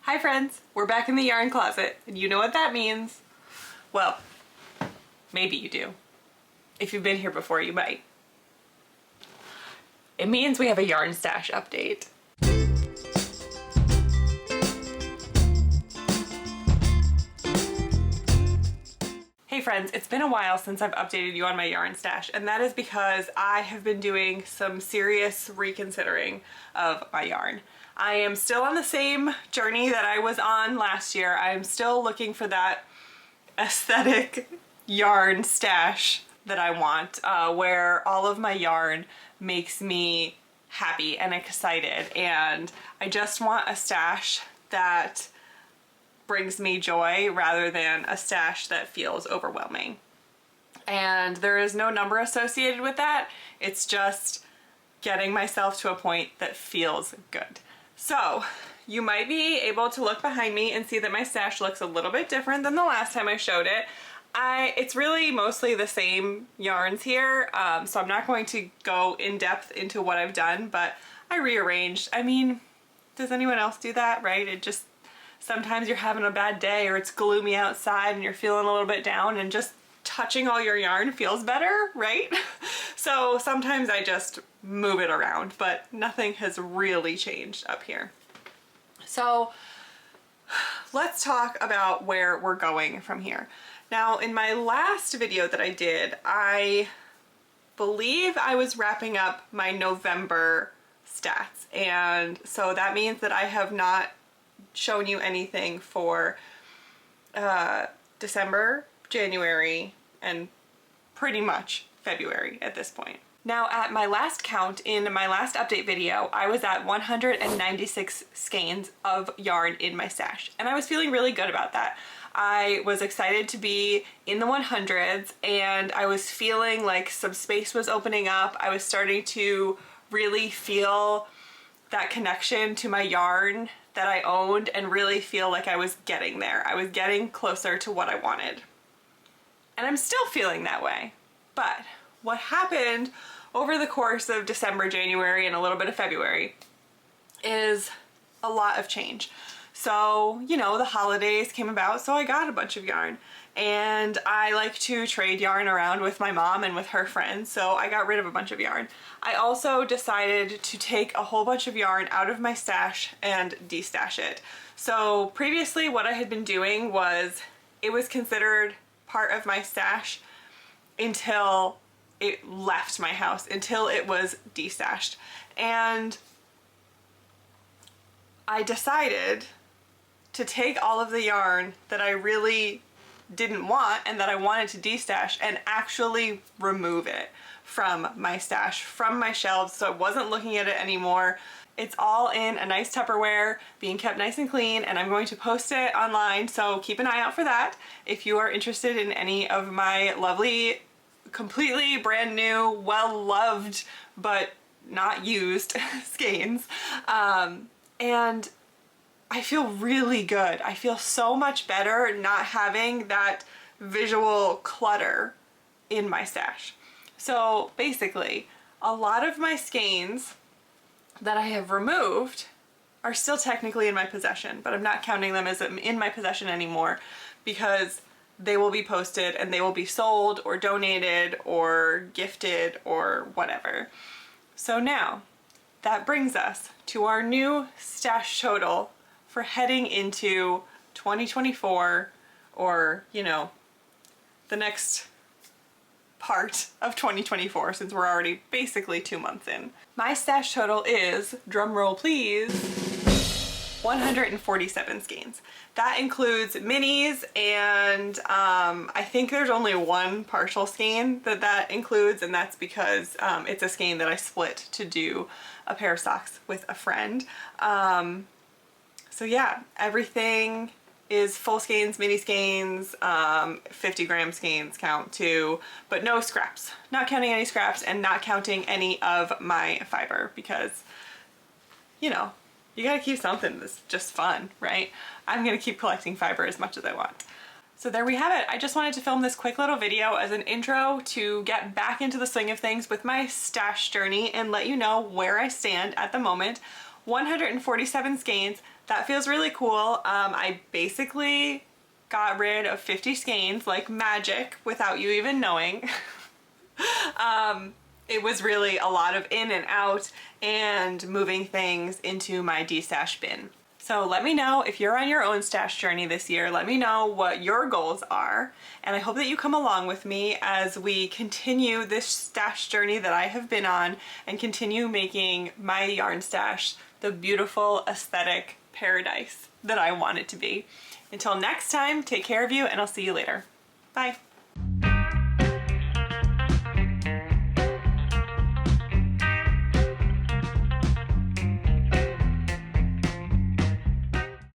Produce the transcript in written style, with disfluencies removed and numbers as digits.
Hi friends, we're back in the yarn closet, and you know what that means. Well, maybe you do. If you've been here before, you might. It means we have a yarn stash update. Hey friends, it's been a while since I've updated you on my yarn stash, and that is because I have been doing some serious reconsidering of my yarn. I am still on the same journey that I was on last year. I'm still looking for that aesthetic yarn stash that I want, where all of my yarn makes me happy and excited, and I just want a stash that brings me joy rather than a stash that feels overwhelming. And there is no number associated with that. It's just getting myself to a point that feels good. So you might be able to look behind me and see that my stash looks a little bit different than the last time I showed it. It's really mostly the same yarns here, so I'm not going to go in depth into what I've done, but I rearranged. I mean, does anyone else do that, right? It just, sometimes you're having a bad day or it's gloomy outside and you're feeling a little bit down, and just touching all your yarn feels better, right? So sometimes I just move it around, but nothing has really changed up here. So let's talk about where we're going from here. Now, in my last video that I did, I believe I was wrapping up my November stats, and so that means that I have not shown you anything for December, January, and pretty much February at this point. Now, at my last count in my last update video, I was at 196 skeins of yarn in my stash, and I was feeling really good about that. I was excited to be in the 100s, and I was feeling like some space was opening up. I was starting to really feel that connection to my yarn that I owned and really feel like I was getting there. I was getting closer to what I wanted. And I'm still feeling that way. But what happened over the course of December, January, and a little bit of February is a lot of change. So, you know, the holidays came about, so I got a bunch of yarn. And I like to trade yarn around with my mom and with her friends, so I got rid of a bunch of yarn. I also decided to take a whole bunch of yarn out of my stash and destash it. So previously what I had been doing was, it was considered part of my stash until it left my house, until it was destashed. And I decided to take all of the yarn that I really didn't want and that I wanted to destash and actually remove it from my stash, from my shelves, so I wasn't looking at it anymore. It's all in a nice Tupperware, being kept nice and clean, and I'm going to post it online, so keep an eye out for that if you are interested in any of my lovely, completely brand new, well-loved, but not used skeins. And I feel really good. I feel so much better not having that visual clutter in my stash. So basically, a lot of my skeins that I have removed are still technically in my possession, but I'm not counting them as in my possession anymore because they will be posted and they will be sold or donated or gifted or whatever. So now that brings us to our new stash total for heading into 2024, or, you know, the next part of 2024, since we're already basically 2 months in. My stash total is, drum roll please, 147 skeins. That includes minis, and I think there's only one partial skein that includes, and that's because it's a skein that I split to do a pair of socks with a friend. So yeah, everything is full skeins, mini skeins, 50 gram skeins count too, but no scraps. Not counting any scraps and not counting any of my fiber because, you know, you gotta keep something that's just fun, right? I'm gonna keep collecting fiber as much as I want. So there we have it. I just wanted to film this quick little video as an intro to get back into the swing of things with my stash journey and let you know where I stand at the moment. 147 skeins, that feels really cool. I basically got rid of 50 skeins like magic without you even knowing. It was really a lot of in and out and moving things into my destash bin. So let me know if you're on your own stash journey this year. Let me know what your goals are. And I hope that you come along with me as we continue this stash journey that I have been on and continue making my yarn stash the beautiful aesthetic paradise that I want it to be. Until next time, take care of you and I'll see you later. Bye.